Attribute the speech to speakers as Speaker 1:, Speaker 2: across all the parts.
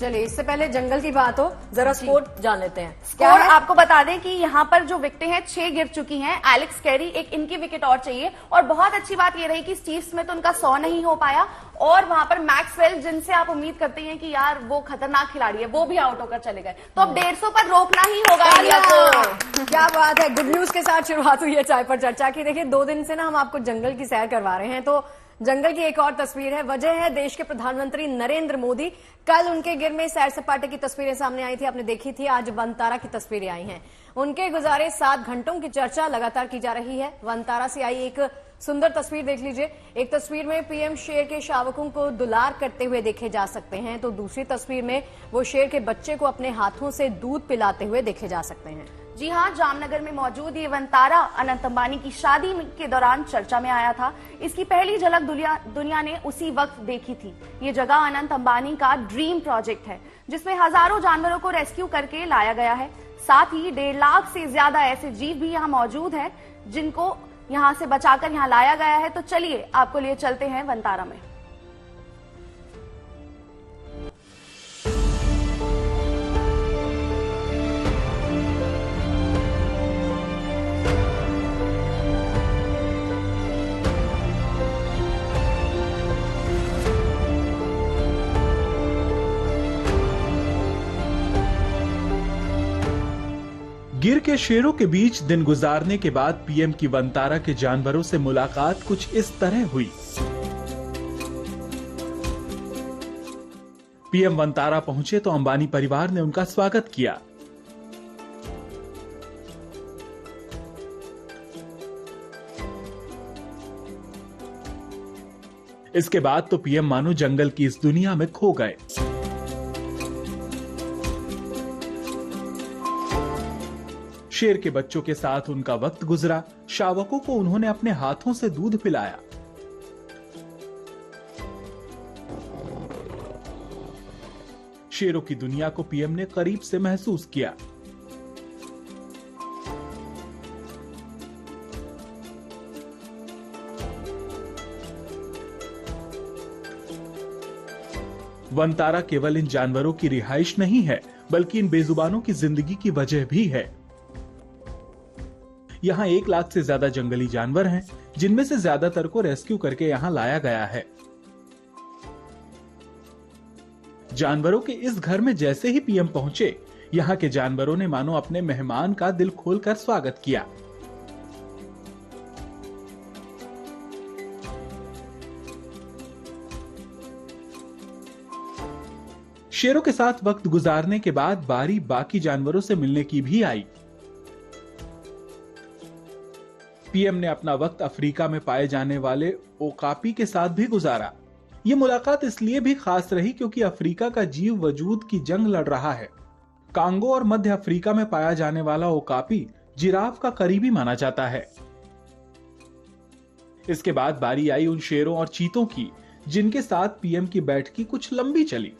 Speaker 1: चलिए इससे पहले जंगल की बात हो, जरा स्कोर जान लेते हैं।
Speaker 2: क्या है? आपको बता दें कि यहाँ पर जो विकेटें हैं 6 गिर चुकी हैं। एलेक्स कैरी, एक इनकी विकेट और चाहिए। और बहुत अच्छी बात ये रही कि स्टीव स्मिथ उनका 100 नहीं हो पाया, और वहां पर मैक्सवेल, जिनसे आप उम्मीद करते हैं कि यार वो खतरनाक खिलाड़ी है, वो भी आउट होकर चले गए। तो अब 150 पर रोकना ही होगा इंडिया को।
Speaker 1: क्या बात है, गुड न्यूज के साथ शुरुआत हुई है चाय पर चर्चा की। देखिए 2 दिन से ना हम आपको जंगल की सैर करवा रहे हैं, तो जंगल की एक और तस्वीर है। वजह है देश के प्रधानमंत्री नरेंद्र मोदी। कल उनके गिर में सैर सपाटे की तस्वीरें सामने आई थी, आपने देखी थी। आज वनतारा की तस्वीरें आई हैं। उनके गुजारे 7 घंटों की चर्चा लगातार की जा रही है। वनतारा से आई एक सुंदर तस्वीर देख लीजिए। एक तस्वीर में पीएम शेर के शावकों को दुलार करते हुए देखे जा सकते हैं, तो दूसरी तस्वीर में वो शेर के बच्चे को अपने हाथों से दूध पिलाते हुए देखे जा सकते हैं।
Speaker 2: जी हाँ, जामनगर में मौजूद ये वनतारा अनंत अंबानी की शादी के दौरान चर्चा में आया था। इसकी पहली झलक दुनिया ने उसी वक्त देखी थी। ये जगह अनंत अंबानी का ड्रीम प्रोजेक्ट है, जिसमें हजारों जानवरों को रेस्क्यू करके लाया गया है। साथ ही 1.5 लाख से ज्यादा ऐसे जीव भी यहाँ मौजूद हैं, जिनको यहाँ से बचाकर यहाँ लाया गया है। तो चलिए आपको लिए चलते हैं वनतारा में।
Speaker 3: गिर के शेरों के बीच दिन गुजारने के बाद पीएम की वनतारा के जानवरों से मुलाकात कुछ इस तरह हुई। पीएम वनतारा पहुंचे तो अंबानी परिवार ने उनका स्वागत किया। इसके बाद तो पीएम मानो जंगल की इस दुनिया में खो गए। शेर के बच्चों के साथ उनका वक्त गुजरा। शावकों को उन्होंने अपने हाथों से दूध पिलाया। शेरों की दुनिया को पीएम ने करीब से महसूस किया। वनतारा केवल इन जानवरों की रिहाइश नहीं है, बल्कि इन बेजुबानों की जिंदगी की वजह भी है। यहाँ 1 लाख से ज्यादा जंगली जानवर हैं, जिनमें से ज्यादातर को रेस्क्यू करके यहाँ लाया गया है। जानवरों के इस घर में जैसे ही पीएम पहुंचे, यहाँ के जानवरों ने मानो अपने मेहमान का दिल खोलकर स्वागत किया। शेरों के साथ वक्त गुजारने के बाद बारी बाकी जानवरों से मिलने की भी आई। पीएम ने अपना वक्त अफ्रीका में पाए जाने वाले ओकापी के साथ भी गुजारा। ये मुलाकात इसलिए भी खास रही क्योंकि अफ्रीका का जीव वजूद की जंग लड़ रहा है। कांगो और मध्य अफ्रीका में पाया जाने वाला ओकापी जिराफ का करीबी माना जाता है। इसके बाद बारी आई उन शेरों और चीतों की, जिनके साथ पीएम की बैठकी कुछ लंबी चली।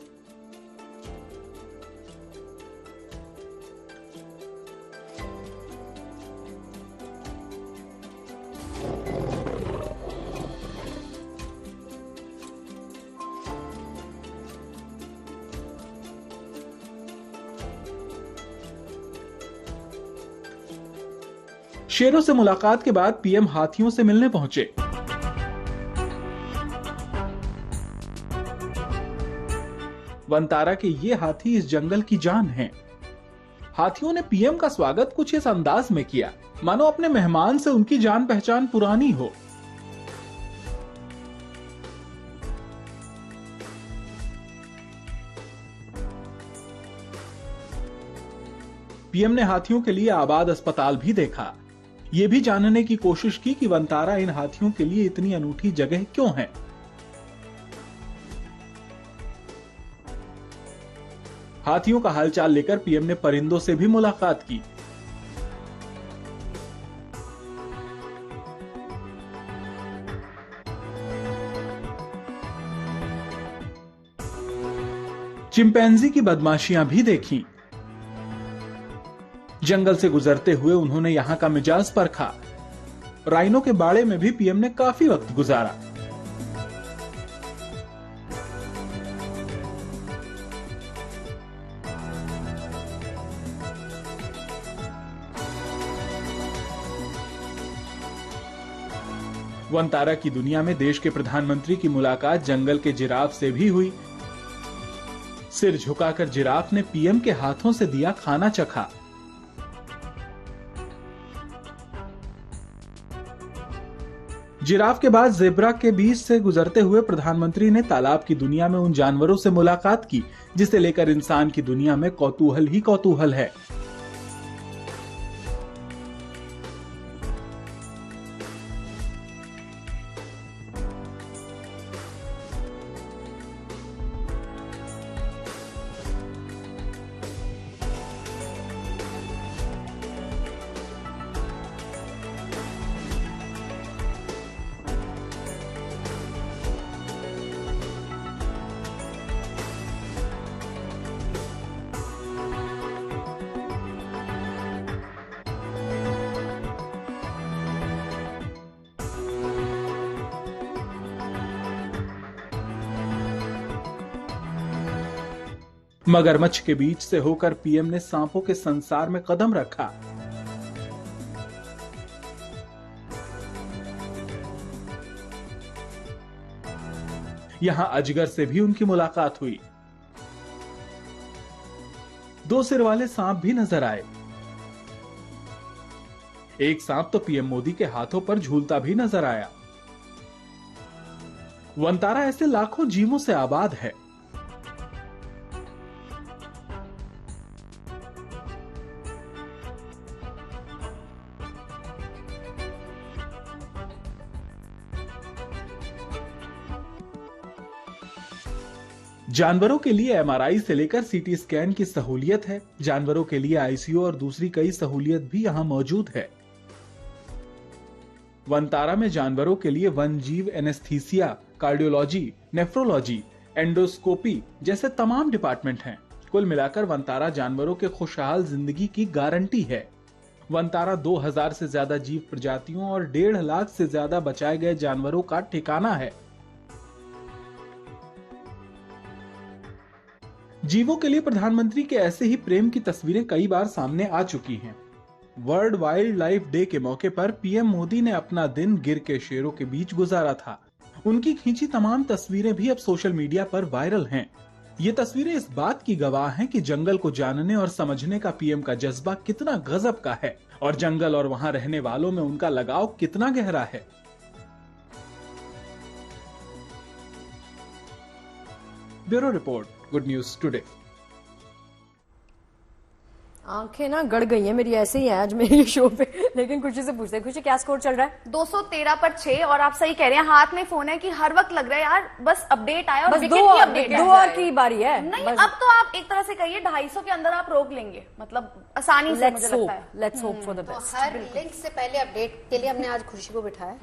Speaker 3: शेरों से मुलाकात के बाद पीएम हाथियों से मिलने पहुंचे। वनतारा के ये हाथी इस जंगल की जान हैं। हाथियों ने पीएम का स्वागत कुछ इस अंदाज में किया, मानो अपने मेहमान से उनकी जान पहचान पुरानी हो। पीएम ने हाथियों के लिए आबाद अस्पताल भी देखा। ये भी जानने की कोशिश की कि वनतारा इन हाथियों के लिए इतनी अनूठी जगह क्यों है। हाथियों का हालचाल लेकर पीएम ने परिंदों से भी मुलाकात की। चिंपैंजी की बदमाशियां भी देखी। जंगल से गुजरते हुए उन्होंने यहां का मिजाज परखा। राइनो के बाड़े में भी पीएम ने काफी वक्त गुजारा। वनतारा की दुनिया में देश के प्रधानमंत्री की मुलाकात जंगल के जिराफ से भी हुई। सिर झुकाकर जिराफ ने पीएम के हाथों से दिया खाना चखा। जिराफ के बाद जेब्रा के बीच से गुजरते हुए प्रधानमंत्री ने तालाब की दुनिया में उन जानवरों से मुलाकात की जिसे लेकर इंसान की दुनिया में कौतूहल ही कौतूहल है। मगरमच्छ के बीच से होकर पीएम ने सांपों के संसार में कदम रखा। यहां अजगर से भी उनकी मुलाकात हुई। 2 सिर वाले सांप भी नजर आए। एक सांप तो पीएम मोदी के हाथों पर झूलता भी नजर आया। वनतारा ऐसे लाखों जीवों से आबाद है। जानवरों के लिए एमआरआई से लेकर सीटी स्कैन की सहूलियत है। जानवरों के लिए आईसीयू और दूसरी कई सहूलियत भी यहां मौजूद है। वनतारा में जानवरों के लिए वन जीव एनेस्थीसिया, कार्डियोलॉजी, नेफ्रोलॉजी, एंडोस्कोपी जैसे तमाम डिपार्टमेंट हैं। कुल मिलाकर वनतारा जानवरों के खुशहाल जिंदगी की गारंटी है। वनतारा 2000 से ज्यादा जीव प्रजातियों और 1.5 लाख से ज्यादा बचाए गए जानवरों का ठिकाना है। जीवों के लिए प्रधानमंत्री के ऐसे ही प्रेम की तस्वीरें कई बार सामने आ चुकी हैं। वर्ल्ड वाइल्ड लाइफ डे के मौके पर पीएम मोदी ने अपना दिन गिर के शेरों के बीच गुजारा था। उनकी खींची तमाम तस्वीरें भी अब सोशल मीडिया पर वायरल हैं। ये तस्वीरें इस बात की गवाह हैं कि जंगल को जानने और समझने का पीएम का जज्बा कितना गजब का है और जंगल और वहां रहने वालों में उनका लगाव कितना गहरा है। Bureau report, good news today.
Speaker 1: आंखें ना गड़ गई हैं मेरी, ऐसे ही है आज मेरे शो पे। लेकिन खुशी से पूछते हैं, खुशी क्या स्कोर चल रहा है?
Speaker 2: 213 पर 6। और आप सही कह रहे हैं, हाथ में फोन है कि हर वक्त लग रहा है यार बस अपडेट आया और
Speaker 1: बस
Speaker 2: विकेट की अपडेट
Speaker 1: दो और की बारी है।
Speaker 2: नहीं, अब तो आप एक तरह से कहिए 250 के अंदर आप रोक लेंगे, मतलब आसानी से मुझे लगता है।
Speaker 1: Let's hope for the best.
Speaker 4: Her link से पहले अपडेट के लिए हमने आज खुशी को बिठाया।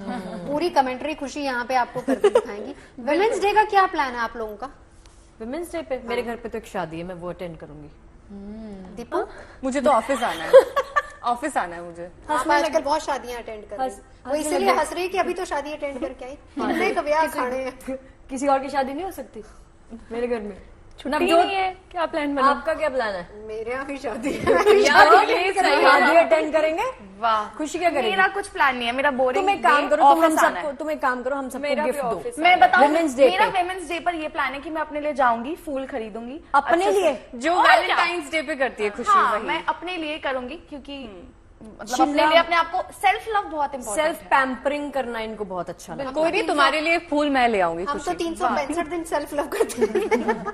Speaker 4: पूरी कमेंट्री खुशी यहाँ पे आपको करके दिखाएंगी। वुमेन्स डे का क्या प्लान है आप लोगों का?
Speaker 1: वुमेन्स डे पे मेरे घर पे तो एक शादी है, मैं वो अटेंड करूंगी।
Speaker 4: दीपू,
Speaker 5: मुझे तो ऑफिस आना है। ऑफिस आना है मुझे।
Speaker 4: आप आजकल बहुत शादियां अटेंड कर रही हैं। वो इसीलिए हंस रही है कि अभी तो शादी अटेंड करके आई। इतने कभी खाने हैं।
Speaker 1: किसी और की शादी नहीं हो सकती मेरे घर में?
Speaker 5: छुट्टी नहीं है, क्या प्लान बना?
Speaker 1: आपका क्या प्लान है?
Speaker 4: मेरे यहाँ भी शादी है।
Speaker 1: शादी अटेंड करेंगे।
Speaker 2: वाह,
Speaker 1: खुशी क्या करेगी?
Speaker 2: मेरा कुछ प्लान नहीं है, मेरा बोरिंग।
Speaker 1: तुम एक काम करो, तुम एक काम करो, हम सबको गिफ्ट दो।
Speaker 2: मैं बताऊं,
Speaker 1: मेरा
Speaker 2: वुमेन्स डे पर ये प्लान है कि मैं अपने लिए जाऊंगी, फूल खरीदूंगी
Speaker 1: अपने लिए,
Speaker 5: जो वैलेंटाइंस डे पे करती है खुशी।
Speaker 2: हाँ, मैं अपने लिए करूंगी क्योंकि मतलब अपने लिए, अपने आप को सेल्फ लव बहुत इंपॉर्टेंट है।
Speaker 1: सेल्फ पैम्परिंग करना इनको बहुत अच्छा लगता है।
Speaker 5: कोई नहीं, तुम्हारे लिए फूल मैं ले आऊंगी।
Speaker 4: हम तो 365 दिन सेल्फ लव करते हैं।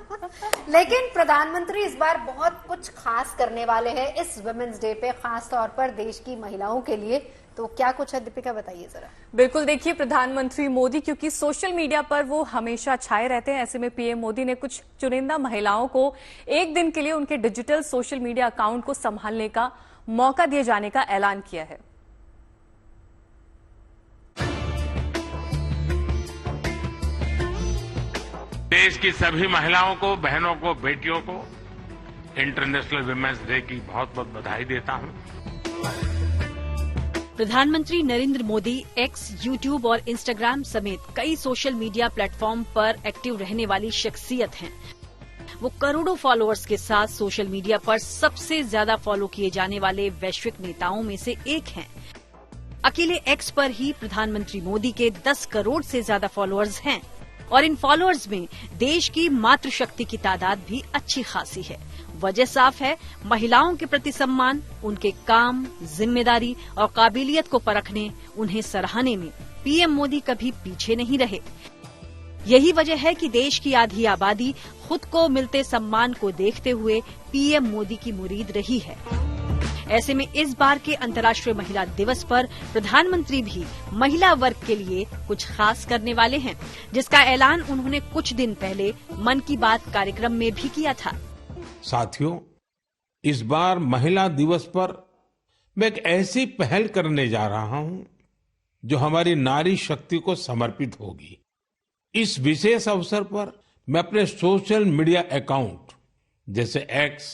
Speaker 4: लेकिन प्रधानमंत्री इस बार बहुत कुछ खास करने वाले हैं इस वुमेन्स डे पे, खास तौर पर देश की महिलाओं के लिए। तो क्या कुछ है दीपिका, बताइए जरा।
Speaker 5: बिल्कुल, देखिए प्रधानमंत्री मोदी क्योंकि सोशल मीडिया पर वो हमेशा छाए रहते हैं, ऐसे में पीएम मोदी ने कुछ चुनिंदा महिलाओं को एक दिन के लिए उनके डिजिटल सोशल मीडिया अकाउंट को संभालने का मौका दिए जाने का ऐलान किया है।
Speaker 6: देश की सभी महिलाओं को, बहनों को, बेटियों को इंटरनेशनल वुमेन्स डे की बहुत बहुत बधाई देता हूं।
Speaker 7: प्रधानमंत्री नरेंद्र मोदी एक्स, यूट्यूब और इंस्टाग्राम समेत कई सोशल मीडिया प्लेटफॉर्म पर एक्टिव रहने वाली शख्सियत हैं। वो करोड़ों फॉलोअर्स के साथ सोशल मीडिया पर सबसे ज्यादा फॉलो किए जाने वाले वैश्विक नेताओं में से एक हैं। अकेले एक्स पर ही प्रधानमंत्री मोदी के 10 करोड़ से ज्यादा फॉलोअर्स हैं और इन फॉलोअर्स में देश की मातृशक्ति की तादाद भी अच्छी खासी है। वजह साफ है, महिलाओं के प्रति सम्मान, उनके काम, जिम्मेदारी और काबिलियत को परखने, उन्हें सराहने में पीएम मोदी कभी पीछे नहीं रहे। यही वजह है कि देश की आधी आबादी खुद को मिलते सम्मान को देखते हुए पीएम मोदी की मुरीद रही है। ऐसे में इस बार के अंतर्राष्ट्रीय महिला दिवस पर प्रधानमंत्री भी महिला वर्ग के लिए कुछ खास करने वाले हैं, जिसका ऐलान उन्होंने कुछ दिन पहले मन की बात कार्यक्रम में भी किया था।
Speaker 6: साथियों, इस बार महिला दिवस पर मैं एक ऐसी पहल करने जा रहा हूं जो हमारी नारी शक्ति को समर्पित होगी। इस विशेष अवसर पर मैं अपने सोशल मीडिया अकाउंट जैसे एक्स,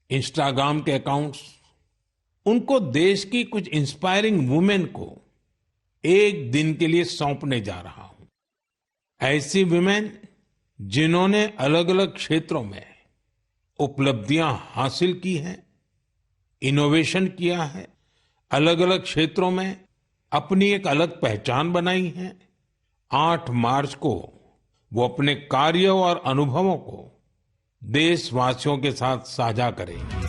Speaker 6: इंस्टाग्राम के अकाउंट्स, उनको देश की कुछ इंस्पायरिंग वुमेन को एक दिन के लिए सौंपने जा रहा हूं। ऐसी वुमेन जिन्होंने अलग अलग क्षेत्रों में उपलब्धियां हासिल की हैं, इनोवेशन किया है, अलग अलग क्षेत्रों में अपनी एक अलग पहचान बनाई है। 8 मार्च को वो अपने कार्य और अनुभवों को देशवासियों के साथ साझा करेंगे।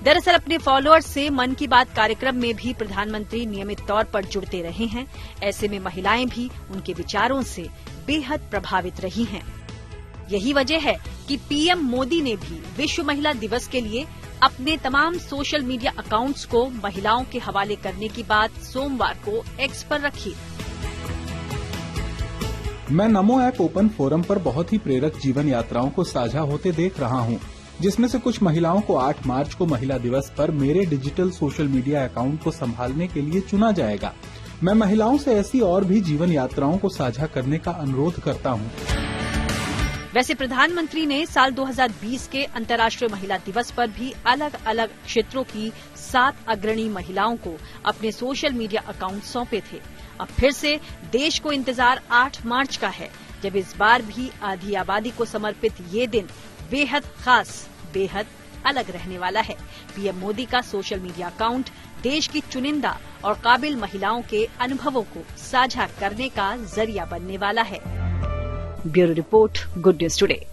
Speaker 7: दरअसल अपने फॉलोअर्स से मन की बात कार्यक्रम में भी प्रधानमंत्री नियमित तौर पर जुड़ते रहे हैं। ऐसे में महिलाएं भी उनके विचारों से बेहद प्रभावित रही हैं। यही वजह है कि पीएम मोदी ने भी विश्व महिला दिवस के लिए अपने तमाम सोशल मीडिया अकाउंट्स को महिलाओं के हवाले करने की बात सोमवार को एक्स पर रखी।
Speaker 3: मैं नमो ऐप ओपन फोरम पर बहुत ही प्रेरक जीवन यात्राओं को साझा होते देख रहा हूं, जिसमें से कुछ महिलाओं को 8 मार्च को महिला दिवस पर मेरे डिजिटल सोशल मीडिया अकाउंट को संभालने के लिए चुना जाएगा। मैं महिलाओं से ऐसी और भी जीवन यात्राओं को साझा करने का अनुरोध करता हूं।
Speaker 7: वैसे प्रधानमंत्री ने साल 2020 के अंतर्राष्ट्रीय महिला दिवस पर भी अलग अलग क्षेत्रों की 7 अग्रणी महिलाओं को अपने सोशल मीडिया अकाउंट सौंपे थे। अब फिर से देश को इंतजार 8 मार्च का है, जब इस बार भी आधी आबादी को समर्पित ये दिन बेहद खास, बेहद अलग रहने वाला है। पीएम मोदी का सोशल मीडिया अकाउंट देश की चुनिंदा और काबिल महिलाओं के अनुभवों को साझा करने का जरिया बनने वाला है। Bureau report, good news today.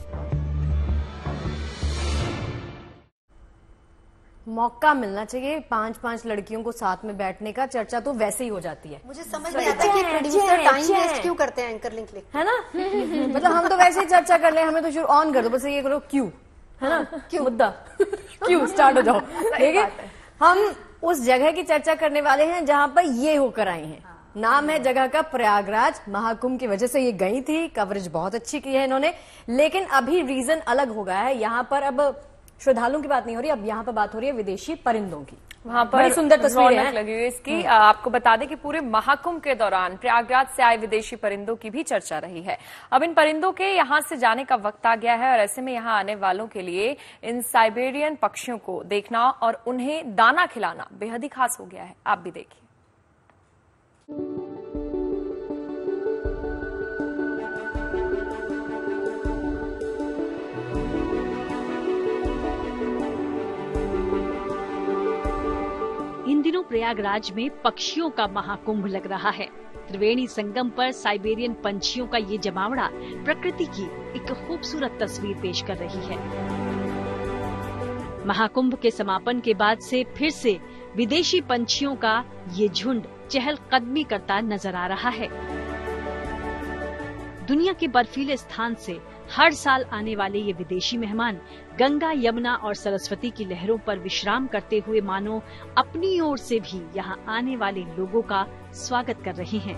Speaker 1: मौका मिलना चाहिए 5-5 लड़कियों को साथ में बैठने का, चर्चा तो वैसे ही हो जाती है।
Speaker 4: मुझे समझ नहीं आता कि प्रोड्यूसर टाइम वेस्ट क्यों करते हैं एंकर लिंक लिख,
Speaker 1: है ना? मतलब हम तो वैसे ही चर्चा कर ले, हमें तो शुरू ऑन कर दो, बस ये करो क्यों, है ना? क्यों मुद्दा क्यों स्टार्ट हो जाओ। ठीक है, हम उस जगह की चर्चा करने वाले हैं जहां पर ये होकर आए हैं। नाम है जगह का प्रयागराज। महाकुंभ की वजह से ये गई थी, कवरेज बहुत अच्छी की है इन्होंने, लेकिन अभी रीजन अलग हो गया है। यहाँ पर अब श्रद्धालुओं की बात नहीं हो रही, अब यहाँ पर बात हो रही है विदेशी परिंदों की।
Speaker 5: वहां पर
Speaker 1: बड़ी सुंदर तस्वीरें हैं
Speaker 5: लगी हुई इसकी। आपको बता दें कि पूरे महाकुंभ के दौरान प्रयागराज से आए विदेशी परिंदों की भी चर्चा रही है। अब इन परिंदों के यहां से जाने का वक्त आ गया है और ऐसे में यहां आने वालों के लिए इन साइबेरियन पक्षियों को देखना और उन्हें दाना खिलाना बेहद ही खास हो गया है। आप भी देखिए।
Speaker 7: इन दिनों प्रयागराज में पक्षियों का महाकुंभ लग रहा है। त्रिवेणी संगम पर साइबेरियन पंछियों का ये जमावड़ा प्रकृति की एक खूबसूरत तस्वीर पेश कर रही है। महाकुंभ के समापन के बाद से फिर से विदेशी पंछियों का ये झुंड चहलकदमी करता नजर आ रहा है। दुनिया के बर्फीले स्थान से हर साल आने वाले ये विदेशी मेहमान गंगा, यमुना और सरस्वती की लहरों पर विश्राम करते हुए मानो अपनी ओर से भी यहाँ आने वाले लोगों का स्वागत कर रहे हैं।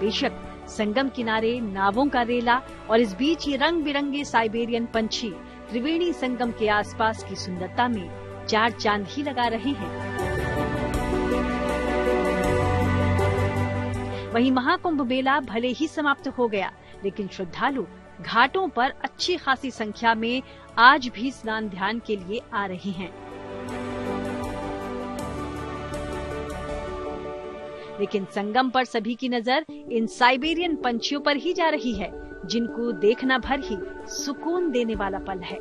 Speaker 7: बेशक संगम किनारे नावों का रेला और इस बीच ये रंग बिरंगे साइबेरियन पंछी त्रिवेणी संगम के आसपास की सुंदरता में 4 चांद ही लगा रहे हैं। वहीं महाकुंभ मेला भले ही समाप्त हो गया, लेकिन श्रद्धालु घाटों पर अच्छी खासी संख्या में आज भी स्नान ध्यान के लिए आ रहे हैं। लेकिन संगम पर सभी की नजर इन साइबेरियन पंछियों पर ही जा रही है, जिनको देखना भर ही सुकून देने वाला पल है।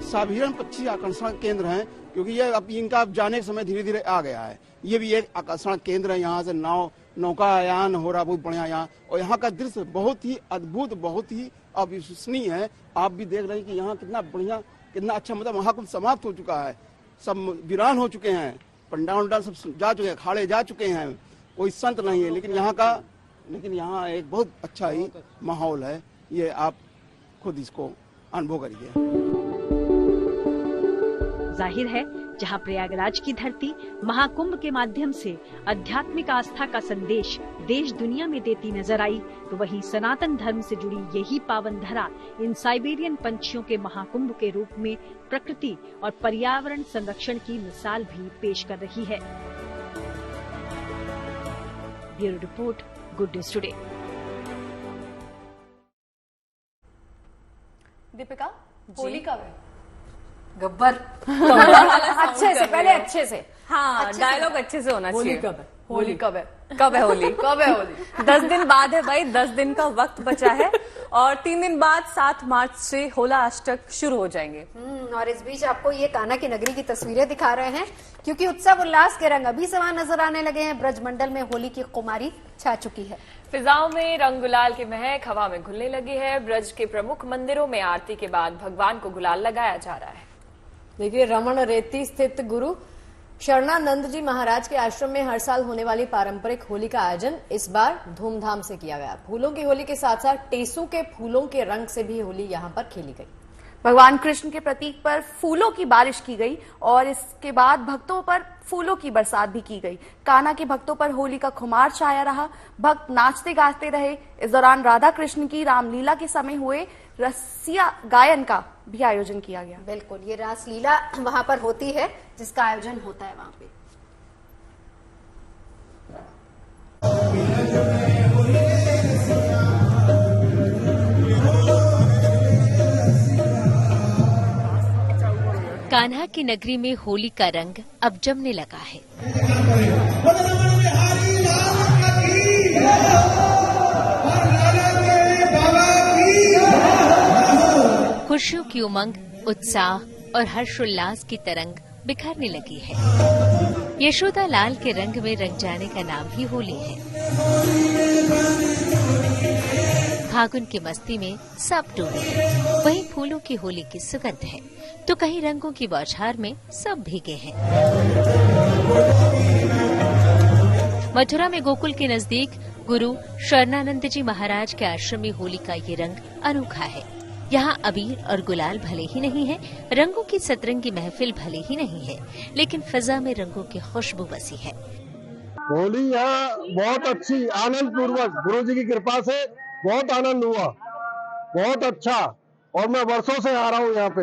Speaker 8: साधारण पक्षी आकर्षण केंद्र हैं, क्योंकि ये अब इनका जाने के समय धीरे धीरे आ गया है। ये भी एक आकर्षण केंद्र है। यहाँ से नौकायान हो रहा बहुत बढ़िया यहाँ, और यहाँ का दृश्य बहुत ही अद्भुत, बहुत ही अविश्वसनीय है। आप भी देख रहे हैं कि यहाँ कितना बढ़िया, कितना अच्छा, मतलब महाकुंभ समाप्त हो चुका है, सब वीरान हो चुके हैं, पंडाल सब जा चुके हैं, अखाड़े जा चुके हैं, कोई संत नहीं है, लेकिन यहाँ एक बहुत अच्छा ही माहौल है। ये आप खुद इसको अनुभव करिए।
Speaker 7: जाहिर है जहां प्रयागराज की धरती महाकुंभ के माध्यम से आध्यात्मिक आस्था का संदेश देश दुनिया में देती नजर आई, तो वहीं सनातन धर्म से जुड़ी यही पावन धरा इन साइबेरियन पंछियों के महाकुंभ के रूप में प्रकृति और पर्यावरण संरक्षण की मिसाल भी पेश कर रही है। Bureau report, good news today.
Speaker 2: Deepika, Holi कब है?
Speaker 1: गब्बर अच्छे से, पहले अच्छे से।
Speaker 5: हाँ, डायलॉग अच्छे से होना चाहिए।
Speaker 1: होली कब है?
Speaker 2: होली कब है?
Speaker 5: कब है होली?
Speaker 2: कब है होली?
Speaker 5: 10 दिन बाद है भाई, 10 दिन का वक्त बचा है और 3 दिन बाद 7 मार्च से होला अष्टक शुरू हो जाएंगे।
Speaker 4: और इस बीच आपको ये कान्हा की नगरी की तस्वीरें दिखा रहे हैं, क्योंकि उत्सव उल्लास के रंग अभी समान नजर आने लगे हैं। ब्रजमंडल में होली की खुमारी छा चुकी है।
Speaker 9: फिजाओं में रंग गुलाल की महक हवा में घुलने लगी है। ब्रज के प्रमुख मंदिरों में आरती के बाद भगवान को गुलाल लगाया जा रहा है।
Speaker 1: देखिए, रमण रेती स्थित गुरु शरणानंद जी महाराज के आश्रम में हर साल होने वाली पारंपरिक होली का आयोजन इस बार धूमधाम से किया गया। फूलों की होली के साथ साथ टेसू के फूलों के रंग से भी होली यहाँ पर खेली गई।
Speaker 2: भगवान कृष्ण के प्रतीक पर फूलों की बारिश की गई और इसके बाद भक्तों पर फूलों की बरसात भी की गई। कान्हा के भक्तों पर होली का खुमार छाया रहा। भक्त नाचते गाते रहे। इस दौरान राधा कृष्ण की रामलीला के समय हुए रसिया गायन का भी आयोजन किया गया।
Speaker 4: बिल्कुल, ये रासलीला वहां पर होती है, जिसका आयोजन होता है वहां पे।
Speaker 10: कान्हा की नगरी में होली का रंग अब जमने लगा है। खुशियों की उमंग, उत्साह और हर्षोल्लास की तरंग बिखरने लगी है। यशोदा लाल के रंग में रंग जाने का नाम ही होली है। फागुन की मस्ती में सब डूबे हैं। वहीं फूलों की होली की सुगंध है, तो कहीं रंगों की बौछार में सब भीगे हैं। मथुरा में गोकुल के नजदीक गुरु शरणानंद जी महाराज के आश्रम में होली का ये रंग अनोखा है। यहाँ अबीर और गुलाल भले ही नहीं है, रंगों की सतरंगी महफिल भले ही नहीं है, लेकिन फिजा में रंगों की खुशबू बसी है।
Speaker 11: होली यहाँ बहुत अच्छी, आनंद पूर्वक, गुरु जी की कृपा से बहुत आनंद हुआ, बहुत अच्छा। और मैं वर्षों से आ रहा हूँ यहाँ पे।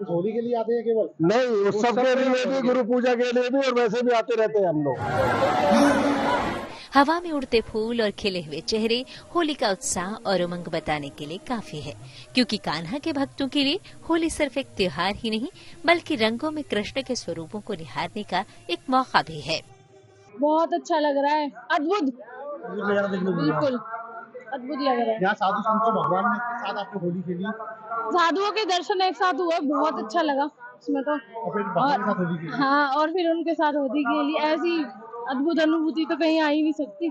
Speaker 12: होली के लिए आते हैं केवल?
Speaker 11: नहीं, उत्सव के लिए भी, गुरु पूजा के लिए भी, और वैसे भी आते रहते हैं हम लोग।
Speaker 10: हवा में उड़ते फूल और खिले हुए चेहरे होली का उत्साह और उमंग बताने के लिए काफी है, क्योंकि कान्हा के भक्तों के लिए होली सिर्फ एक त्योहार ही नहीं, बल्कि रंगों में कृष्ण के स्वरूपों को निहारने का एक मौका भी है।
Speaker 13: बहुत अच्छा लग रहा है, अद्भुत, बिल्कुल अद्भुत लग रहा है।
Speaker 12: यहाँ साधु संतों भगवान ने एक साथ आपको होली खेली,
Speaker 13: साधुओं के दर्शन एक साथ हुए, बहुत अच्छा लगा उसमें तो।
Speaker 12: और फिर भगवान के साथ होली खेली।
Speaker 13: हाँ, और फिर उनके साथ होली खेली। ऐसी अद्भुत अनुभूति तो कहीं आ ही नहीं सकती।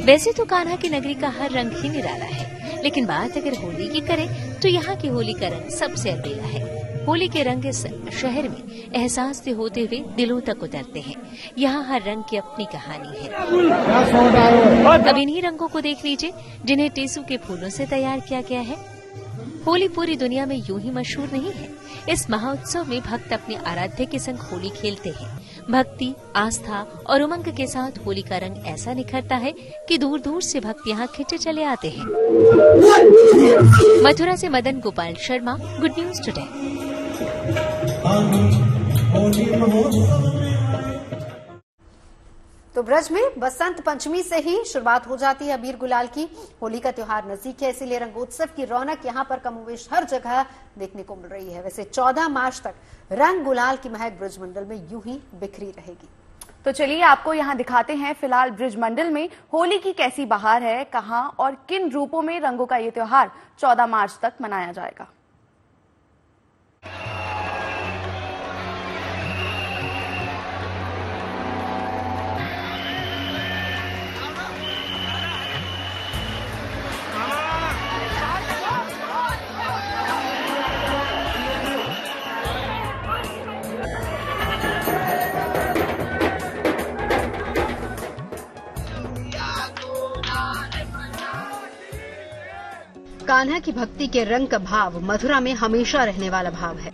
Speaker 10: वैसे तो कान्हा की नगरी का हर रंग ही निराला है, लेकिन बात अगर होली की करें तो यहाँ की होली का रंग सबसे अलबेला है। होली के रंग इस शहर में एहसास से होते हुए दिलों तक उतरते हैं। यहाँ हर रंग की अपनी कहानी है। अब इन्हीं रंगों को देख लीजिए, जिन्हें टेसू के फूलों से तैयार किया गया है। होली पूरी दुनिया में यूं ही मशहूर नहीं है। इस महोत्सव में भक्त अपने आराध्य के संग होली खेलते हैं। भक्ति, आस्था और उमंग के साथ होली का रंग ऐसा निखरता है कि दूर दूर से भक्त यहाँ खिंचे चले आते हैं। मथुरा से Madan Gopal Sharma, good news today.
Speaker 4: तो ब्रज में बसंत पंचमी से ही शुरुआत हो जाती है अबीर गुलाल की। होली का त्योहार नजदीक है, इसीलिए रंगोत्सव की रौनक यहाँ पर कमोवेश हर जगह देखने को मिल रही है। वैसे 14 मार्च तक रंग गुलाल की महक ब्रजमंडल में यूं ही बिखरी रहेगी।
Speaker 2: तो चलिए आपको यहाँ दिखाते हैं फिलहाल ब्रजमंडल में होली की कैसी बहार है, कहाँ और किन रूपों में रंगों का ये त्योहार 14 मार्च तक मनाया जाएगा।
Speaker 4: कान्हा की भक्ति के रंग का भाव मथुरा में हमेशा रहने वाला भाव है,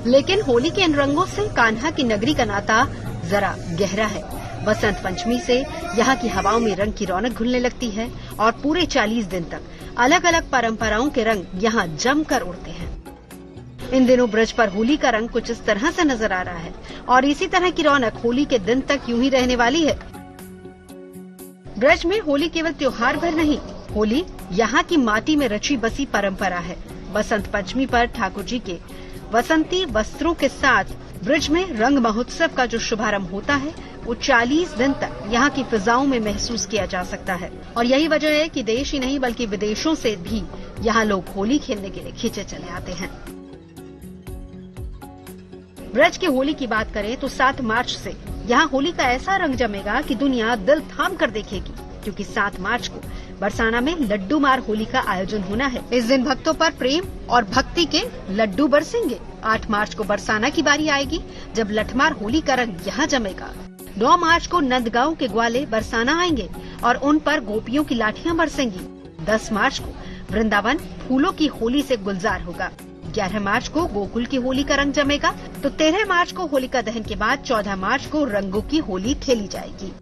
Speaker 4: लेकिन होली के इन रंगों से कान्हा की नगरी का नाता जरा गहरा है। बसंत पंचमी से यहाँ की हवाओं में रंग की रौनक घुलने लगती है और पूरे 40 दिन तक अलग अलग परंपराओं के रंग यहाँ जमकर उड़ते हैं। इन दिनों ब्रज पर होली का रंग कुछ इस तरह से नजर आ रहा है और इसी तरह की रौनक होली के दिन तक यूं ही रहने वाली है। ब्रज में होली केवल त्योहार भर नहीं, होली यहाँ की माटी में रची बसी परंपरा है। बसंत पंचमी पर ठाकुर जी के बसंती वस्त्रों के साथ ब्रज में रंग महोत्सव का जो शुभारंभ होता है वो 40 दिन तक यहाँ की फिजाओं में महसूस किया जा सकता है। और यही वजह है कि देश ही नहीं बल्कि विदेशों से भी यहाँ लोग होली खेलने के लिए खींचे चले आते हैं। ब्रज की होली की बात करें तो 7 मार्च से यहाँ होली का ऐसा रंग जमेगा कि दुनिया दिल थाम कर देखेगी, क्योंकि 7 मार्च को बरसाना में लड्डू मार होली का आयोजन होना है। इस दिन भक्तों पर प्रेम और भक्ति के लड्डू बरसेंगे। 8 मार्च को बरसाना की बारी आएगी, जब लठमार होली का रंग यहाँ जमेगा। 9 मार्च को नंदगांव के ग्वाले बरसाना आएंगे और उन पर गोपियों की लाठियां बरसेंगी। 10 मार्च को वृंदावन फूलों की होली से गुलजार होगा। 11 मार्च को गोकुल की होली का रंग जमेगा तो 13 मार्च को होलिका दहन के बाद 14 मार्च को रंगों की होली खेली जाएगी।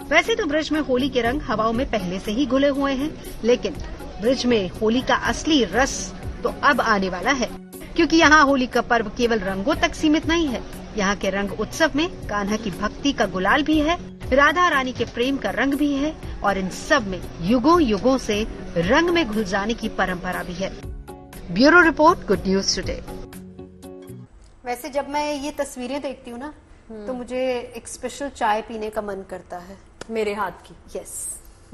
Speaker 4: वैसे तो ब्रज में होली के रंग हवाओं में पहले से ही घुले हुए हैं, लेकिन ब्रज में होली का असली रस तो अब आने वाला है, क्योंकि यहाँ होली का पर्व केवल रंगों तक सीमित नहीं है। यहाँ के रंग उत्सव में कान्हा की भक्ति का गुलाल भी है, राधा रानी के प्रेम का रंग भी है और इन सब में युगों युगों से रंग में घुल जाने की परंपरा भी है। Bureau report, good news today. वैसे जब मैं ये तस्वीरें देखती हूँ ना तो मुझे एक स्पेशल चाय पीने का मन करता है,
Speaker 1: मेरे हाथ की।
Speaker 4: यस,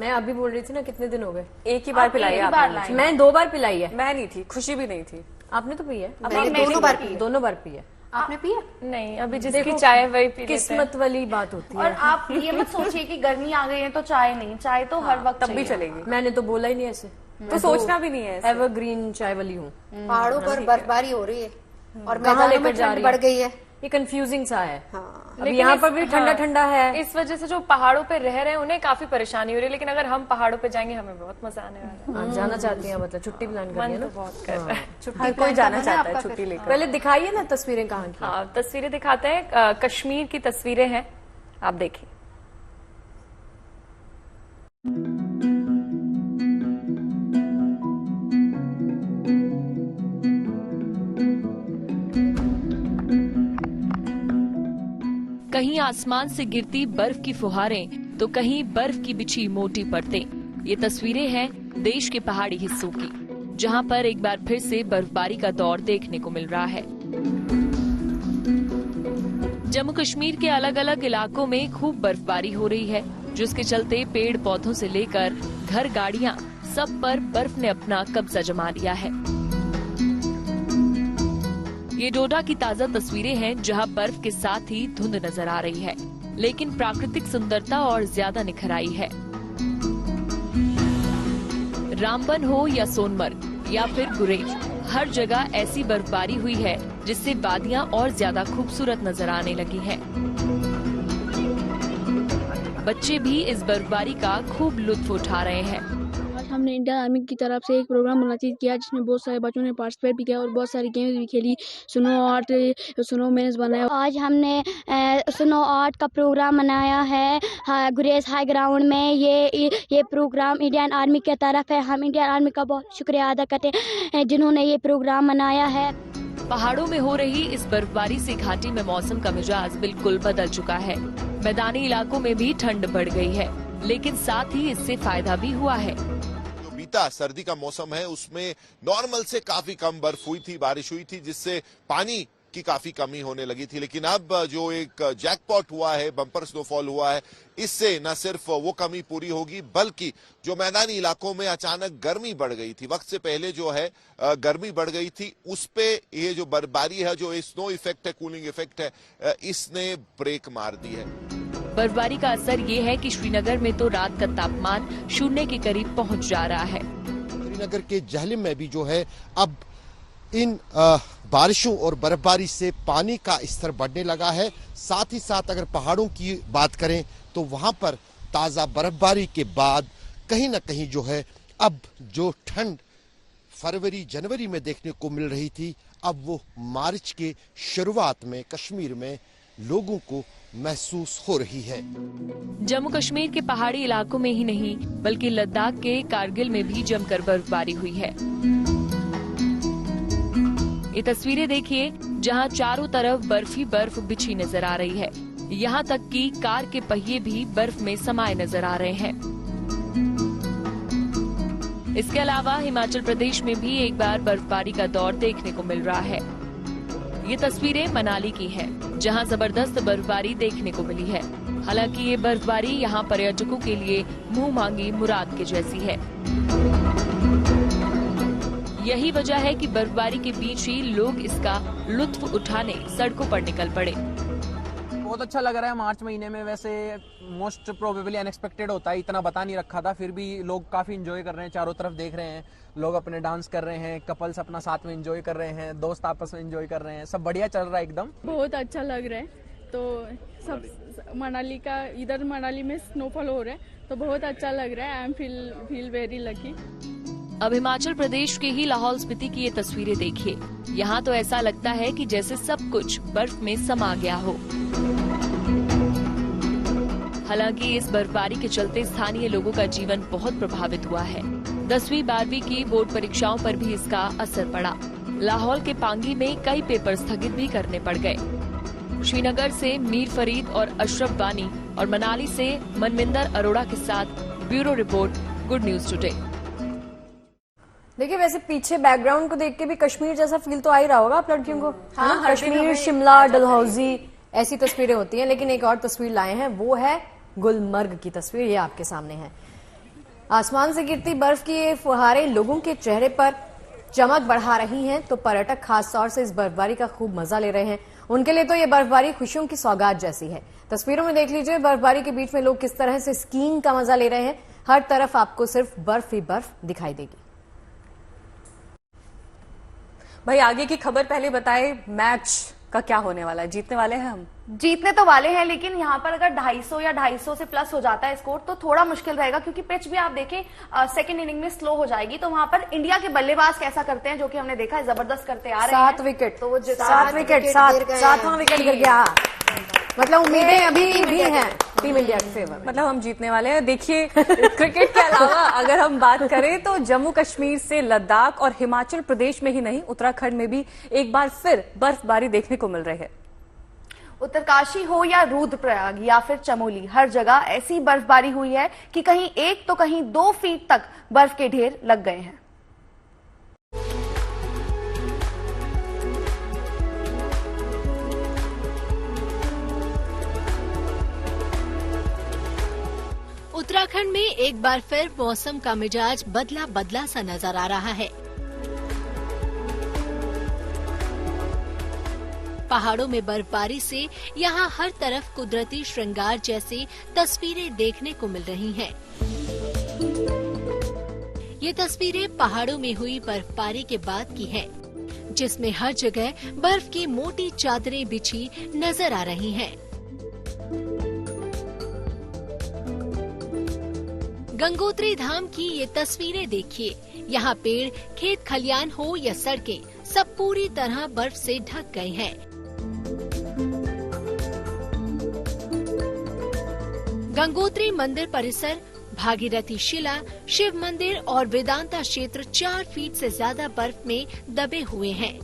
Speaker 1: मैं अभी बोल रही थी ना, कितने दिन हो गए, एक ही बार पिलाई है
Speaker 2: एक ही बार
Speaker 1: आपने।
Speaker 2: लाई।
Speaker 1: मैं 2 बार पिलाई है।
Speaker 5: मैं नहीं थी, खुशी भी नहीं थी।
Speaker 1: आपने तो पी है?
Speaker 4: मैंने दोनों बार पी है।
Speaker 1: दोनों बार पी है।
Speaker 4: आपने पिया?
Speaker 9: नहीं, अभी जिसकी
Speaker 1: देखो,
Speaker 9: चाय वही पी लेते हैं।
Speaker 1: किस्मत वाली बात होती
Speaker 2: और
Speaker 1: है।
Speaker 2: आप ये मत सोचिए कि गर्मी आ गई है तो चाय नहीं, चाय तो हर वक्त
Speaker 5: तब भी
Speaker 2: चाहिए।
Speaker 5: चलेगी।
Speaker 1: मैंने तो बोला ही नहीं ऐसे।
Speaker 5: तो सोचना भी नहीं है ऐसे।
Speaker 1: एवरग्रीन चाय वाली हूँ।
Speaker 4: पहाड़ों पर बर्फबारी हो रही है और
Speaker 1: कहाँ
Speaker 4: मैदानों
Speaker 1: लेकर
Speaker 4: में
Speaker 1: जा
Speaker 4: ठंड
Speaker 1: रही
Speaker 4: बढ़
Speaker 1: है?
Speaker 4: गई है।
Speaker 1: ये कंफ्यूजिंग सा है।
Speaker 4: हाँ।
Speaker 1: अभी यहाँ पर भी ठंडा ठंडा है।
Speaker 9: इस वजह से जो पहाड़ों पे रह रहे हैं उन्हें काफी परेशानी हो रही है, लेकिन अगर हम पहाड़ों पे जाएंगे हमें बहुत मजा आने वाला है।
Speaker 1: आप जाना चाहती हैं, मतलब छुट्टी प्लान कर रही
Speaker 9: मन
Speaker 1: है
Speaker 9: तो
Speaker 1: ना?
Speaker 9: बहुत कर रहा है।
Speaker 1: हर कोई जाना चाहता है छुट्टी लेकर। पहले दिखाइए ना तस्वीरें कहाँ की।
Speaker 9: हाँ, तस्वीरें दिखाते हैं। कश्मीर की तस्वीरें हैं, आप देखिए।
Speaker 14: कहीं आसमान से गिरती बर्फ की फुहारें तो कहीं बर्फ की बिछी मोटी परतें। ये तस्वीरें हैं देश के पहाड़ी हिस्सों की, जहां पर एक बार फिर से बर्फबारी का दौर देखने को मिल रहा है। जम्मू कश्मीर के अलग अलग इलाकों में खूब बर्फबारी हो रही है, जिसके चलते पेड़ पौधों से लेकर घर गाड़ियां सब पर बर्फ ने अपना कब्जा जमा लिया है। ये डोडा की ताजा तस्वीरें हैं, जहां बर्फ के साथ ही धुंध नजर आ रही है, लेकिन प्राकृतिक सुंदरता और ज्यादा निखर आई है। रामबन हो या सोनमर्ग या फिर गुरेज, हर जगह ऐसी बर्फबारी हुई है जिससे वादियां और ज्यादा खूबसूरत नजर आने लगी हैं। बच्चे भी इस बर्फबारी का खूब लुत्फ उठा रहे हैं।
Speaker 13: हमने इंडियन आर्मी की तरफ से एक प्रोग्राम मुनक़िद किया जिसमें बहुत सारे बच्चों ने पार्टिसिपेट भी किया और बहुत सारी गेम्स भी खेली। स्नो आर्ट, स्नो मैन्स बनाया।
Speaker 15: आज हमने स्नो आर्ट का प्रोग्राम मनाया है गुरेज हाई ग्राउंड में। ये प्रोग्राम इंडियन आर्मी की तरफ है। हम इंडियन आर्मी का बहुत शुक्रिया अदा करते हैं जिन्होंने ये प्रोग्राम मनाया है।
Speaker 14: पहाड़ों में हो रही इस बर्फबारी से घाटी में मौसम का मिजाज बिल्कुल बदल चुका है। मैदानी इलाकों में भी ठंड बढ़ गई है, लेकिन साथ ही इससे फायदा भी हुआ है।
Speaker 16: सर्दी का मौसम है उसमें नॉर्मल से काफी कम बर्फ हुई थी, बारिश हुई थी, जिससे पानी की काफी कमी होने लगी थी। लेकिन अब जो एक जैकपॉट हुआ है, बम्पर स्नोफॉल हुआ है, इससे न सिर्फ वो कमी पूरी होगी बल्कि जो मैदानी इलाकों में अचानक गर्मी बढ़ गई थी, वक्त से पहले जो है गर्मी बढ़ गई थी, उस पे ये जो बर्फबारी है, जो स्नो इफेक्ट है, कूलिंग इफेक्ट है, इसने ब्रेक मार दी है।
Speaker 14: बर्फबारी का असर ये है कि श्रीनगर में तो रात का तापमान 0 के करीब पहुंच जा रहा है।
Speaker 17: श्रीनगर के जहलिम में भी जो है अब इन बारिशों और बर्फबारी से पानी का स्तर बढ़ने लगा है। साथ ही साथ अगर पहाड़ों की बात करें तो वहां पर ताजा बर्फबारी के बाद कहीं न कहीं जो है अब जो ठंड फरवरी जनवरी में देखने को मिल रही थी, अब वो मार्च के शुरुआत में कश्मीर में लोगों को महसूस हो रही है।
Speaker 14: जम्मू कश्मीर के पहाड़ी इलाकों में ही नहीं बल्कि लद्दाख के कारगिल में भी जमकर बर्फबारी हुई है। ये तस्वीरें देखिए जहां चारों तरफ बर्फ ही बर्फ बिछी नजर आ रही है। यहां तक कि कार के पहिए भी बर्फ में समाये नजर आ रहे हैं। इसके अलावा हिमाचल प्रदेश में भी एक बार बर्फबारी का दौर देखने को मिल रहा है। ये तस्वीरें मनाली की हैं, जहां जबरदस्त बर्फबारी देखने को मिली है। हालांकि ये बर्फबारी यहां पर्यटकों के लिए मुंह मांगी मुराद के जैसी है। यही वजह है कि बर्फबारी के बीच ही लोग इसका लुत्फ उठाने सड़कों पर निकल पड़े।
Speaker 18: बहुत अच्छा लग रहा है। मार्च महीने में वैसे मोस्ट प्रोबेबली अनएक्सपेक्टेड होता है, इतना बता नहीं रखा था, फिर भी लोग काफी एंजॉय कर रहे हैं। चारों तरफ देख रहे हैं, लोग अपने डांस कर रहे हैं, कपल्स अपना साथ में एंजॉय कर रहे हैं, दोस्त आपस में एंजॉय कर रहे हैं, सब बढ़िया चल रहा है एकदम।
Speaker 13: बहुत अच्छा लग रहा है। तो सब मनाली का, इधर मनाली में स्नोफॉल हो रहा है तो बहुत अच्छा लग रहा है। I am feel very lucky.
Speaker 14: अब हिमाचल प्रदेश के ही लाहौल स्पीति की ये तस्वीरें देखिए। यहाँ तो ऐसा लगता है कि जैसे सब कुछ बर्फ में समा गया हो। हालांकि इस बर्फबारी के चलते स्थानीय लोगों का जीवन बहुत प्रभावित हुआ है। 10वीं 12वीं की बोर्ड परीक्षाओं पर भी इसका असर पड़ा। लाहौल के पांगी में कई पेपर स्थगित भी करने पड़ गए। श्रीनगर से मीर फरीद और अशरफ बानी और मनाली से मनविंदर अरोड़ा के साथ bureau report, good news today.
Speaker 1: देखिए वैसे पीछे बैकग्राउंड को देख के भी कश्मीर जैसा फील तो आ ही रहा होगा आप लड़कियों को।
Speaker 2: हाँ,
Speaker 1: कश्मीर, शिमला, डलहौजी ऐसी तस्वीरें होती हैं। लेकिन एक और तस्वीर लाए हैं, वो है गुलमर्ग की तस्वीर। ये आपके सामने है। आसमान से गिरती बर्फ की ये फुहारें लोगों के चेहरे पर चमक बढ़ा रही हैं, तो पर्यटक खास तौर से इस बर्फबारी का खूब मजा ले रहे हैं। उनके लिए तो ये बर्फबारी खुशियों की सौगात जैसी है। तस्वीरों में देख लीजिए बर्फबारी के बीच में लोग किस तरह से स्कीइंग का मजा ले रहे हैं। हर तरफ आपको सिर्फ बर्फ ही बर्फ दिखाई देगी।
Speaker 5: भाई आगे की खबर पहले बताए, मैच का क्या होने वाला है? जीतने वाले हैं हम?
Speaker 2: जीतने तो वाले हैं, लेकिन यहाँ पर अगर 250 या 250 से प्लस हो जाता है स्कोर तो थोड़ा मुश्किल रहेगा, क्योंकि पिच भी आप देखें सेकंड इनिंग में स्लो हो जाएगी। तो वहां पर इंडिया के बल्लेबाज कैसा करते हैं, जो कि हमने देखा है, जबरदस्त करते आ रहे हैं।
Speaker 1: 7 विकेट,
Speaker 2: तो वो
Speaker 1: 7 विकेट, 7वां विकेट गिर गया। मतलब उम्मीदें अभी भी हैं टीम इंडिया के फेवर।
Speaker 5: मतलब हम जीतने वाले हैं। देखिए क्रिकेट के अलावा अगर हम बात करें तो जम्मू कश्मीर से लद्दाख और हिमाचल प्रदेश में ही नहीं, उत्तराखंड में भी एक बार फिर बर्फबारी देखने को मिल रही है।
Speaker 2: उत्तरकाशी हो या रुद्रप्रयाग या फिर चमोली, हर जगह ऐसी बर्फबारी हुई है कि कहीं 1 तो कहीं 2 फीट तक बर्फ के ढेर लग गए हैं।
Speaker 10: उत्तराखंड में एक बार फिर मौसम का मिजाज बदला बदला सा नजर आ रहा है। पहाड़ों में बर्फबारी से यहाँ हर तरफ कुदरती श्रृंगार जैसी तस्वीरें देखने को मिल रही हैं। ये तस्वीरें पहाड़ों में हुई बर्फबारी के बाद की हैं, जिसमें हर जगह बर्फ की मोटी चादरें बिछी नजर आ रही हैं। गंगोत्री धाम की ये तस्वीरें देखिए। यहाँ पेड़, खेत खलियान हो या सड़कें, सब पूरी तरह बर्फ से ढक गए हैं। गंगोत्री मंदिर परिसर, भागीरथी शिला, शिव मंदिर और वेदांता क्षेत्र 4 फीट से ज्यादा बर्फ में दबे हुए हैं।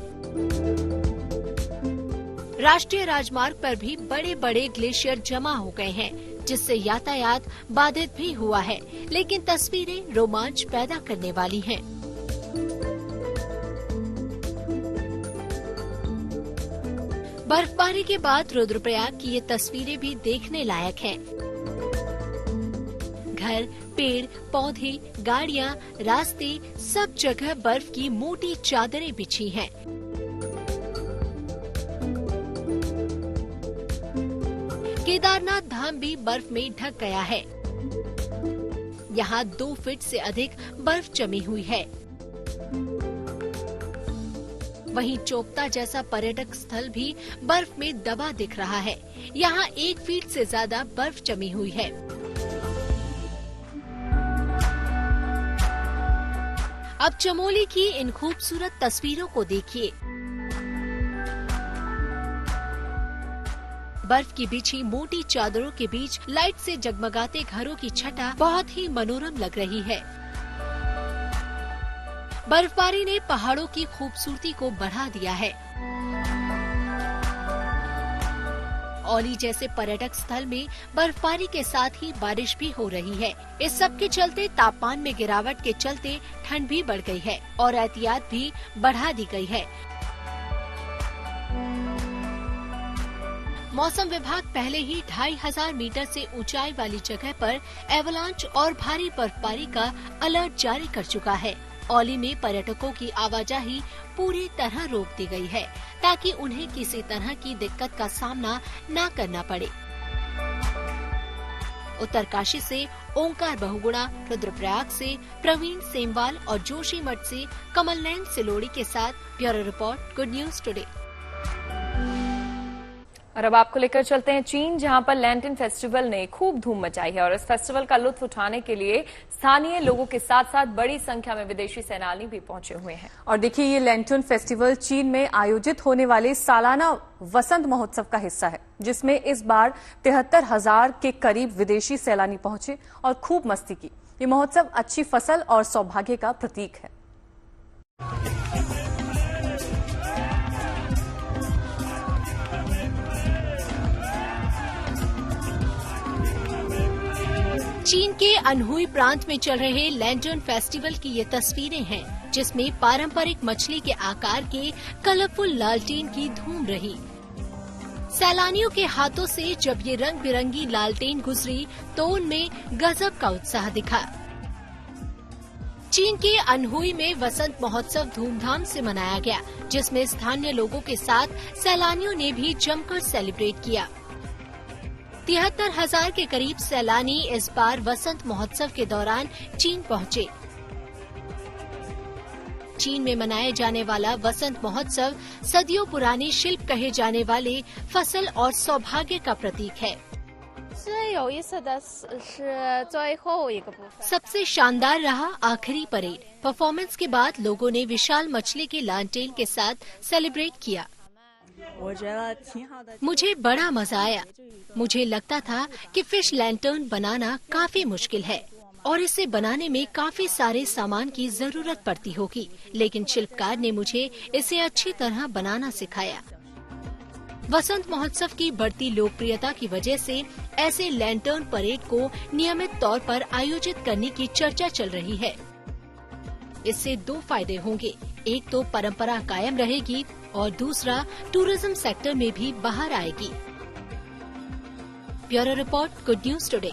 Speaker 10: राष्ट्रीय राजमार्ग पर भी बड़े बड़े ग्लेशियर जमा हो गए हैं, जिससे यातायात बाधित भी हुआ है। लेकिन तस्वीरें रोमांच पैदा करने वाली हैं। बर्फबारी के बाद रुद्रप्रयाग की ये तस्वीरें भी देखने लायक हैं। घर, पेड़, पौधे, गाड़ियां, रास्ते, सब जगह बर्फ की मोटी चादरें बिछी हैं। केदारनाथ धाम भी बर्फ में ढक गया है। यहाँ 2 फीट से अधिक बर्फ जमी हुई है। वहीं चोपता जैसा पर्यटक स्थल भी बर्फ में दबा दिख रहा है। यहाँ 1 फीट से ज्यादा बर्फ जमी हुई है। अब चमोली की इन खूबसूरत तस्वीरों को देखिए। बर्फ की बिछी मोटी चादरों के बीच लाइट से जगमगाते घरों की छटा बहुत ही मनोरम लग रही है। बर्फबारी ने पहाड़ों की खूबसूरती को बढ़ा दिया है। औली जैसे पर्यटक स्थल में बर्फबारी के साथ ही बारिश भी हो रही है। इस सब के चलते तापमान में गिरावट के चलते ठंड भी बढ़ गई है और एहतियात भी बढ़ा दी गई है। मौसम विभाग पहले ही 2500 मीटर से ऊंचाई वाली जगह पर एवलांच और भारी बर्फबारी का अलर्ट जारी कर चुका है। औली में पर्यटकों की आवाजाही पूरी तरह रोक दी गई है ताकि उन्हें किसी तरह की दिक्कत का सामना न करना पड़े। उत्तरकाशी से ओंकार बहुगुणा, रुद्रप्रयाग से प्रवीण सेमवाल और जोशीमठ से कमलनयन सिलोड़ी के साथ bureau report, good news today.
Speaker 9: और अब आपको लेकर चलते हैं चीन, जहां पर लैंटर्न फेस्टिवल ने खूब धूम मचाई है और इस फेस्टिवल का लुत्फ उठाने के लिए स्थानीय लोगों के साथ साथ बड़ी संख्या में विदेशी सैलानी भी पहुंचे हुए हैं।
Speaker 5: और देखिए, ये लैंटर्न फेस्टिवल चीन में आयोजित होने वाले सालाना वसंत महोत्सव का हिस्सा है, जिसमें इस बार 73,000 के करीब विदेशी सैलानी पहुंचे और खूब मस्ती की। ये महोत्सव अच्छी फसल और सौभाग्य का प्रतीक है।
Speaker 10: चीन के अनहुई प्रांत में चल रहे लैंटर्न फेस्टिवल की ये तस्वीरें हैं, जिसमें पारंपरिक मछली के आकार के कलरफुल लालटेन की धूम रही। सैलानियों के हाथों से जब ये रंग बिरंगी लालटेन गुजरी तो उनमें गजब का उत्साह दिखा। चीन के अनहुई में वसंत महोत्सव धूमधाम से मनाया गया, जिसमें स्थानीय लोगों के साथ सैलानियों ने भी जमकर सेलिब्रेट किया। 73,000 के करीब सैलानी इस बार वसंत महोत्सव के दौरान चीन पहुंचे। चीन में मनाए जाने वाला वसंत महोत्सव सदियों पुराने शिल्प कहे जाने वाले फसल और सौभाग्य का प्रतीक है। सबसे शानदार रहा आखिरी परेड। परफॉर्मेंस के बाद लोगों ने विशाल मछली के लालटेन के साथ सेलिब्रेट किया। मुझे बड़ा मजा आया। मुझे लगता था कि फिश लैंटर्न बनाना काफी मुश्किल है और इसे बनाने में काफी सारे सामान की जरूरत पड़ती होगी, लेकिन शिल्पकार ने मुझे इसे अच्छी तरह बनाना सिखाया। वसंत महोत्सव की बढ़ती लोकप्रियता की वजह से ऐसे लैंटर्न परेड को नियमित तौर पर आयोजित करने की चर्चा चल रही है। इससे 2 फायदे होंगे, एक तो परंपरा कायम रहेगी और दूसरा टूरिज्म सेक्टर में भी बाहर आएगी। Bureau report, good news today.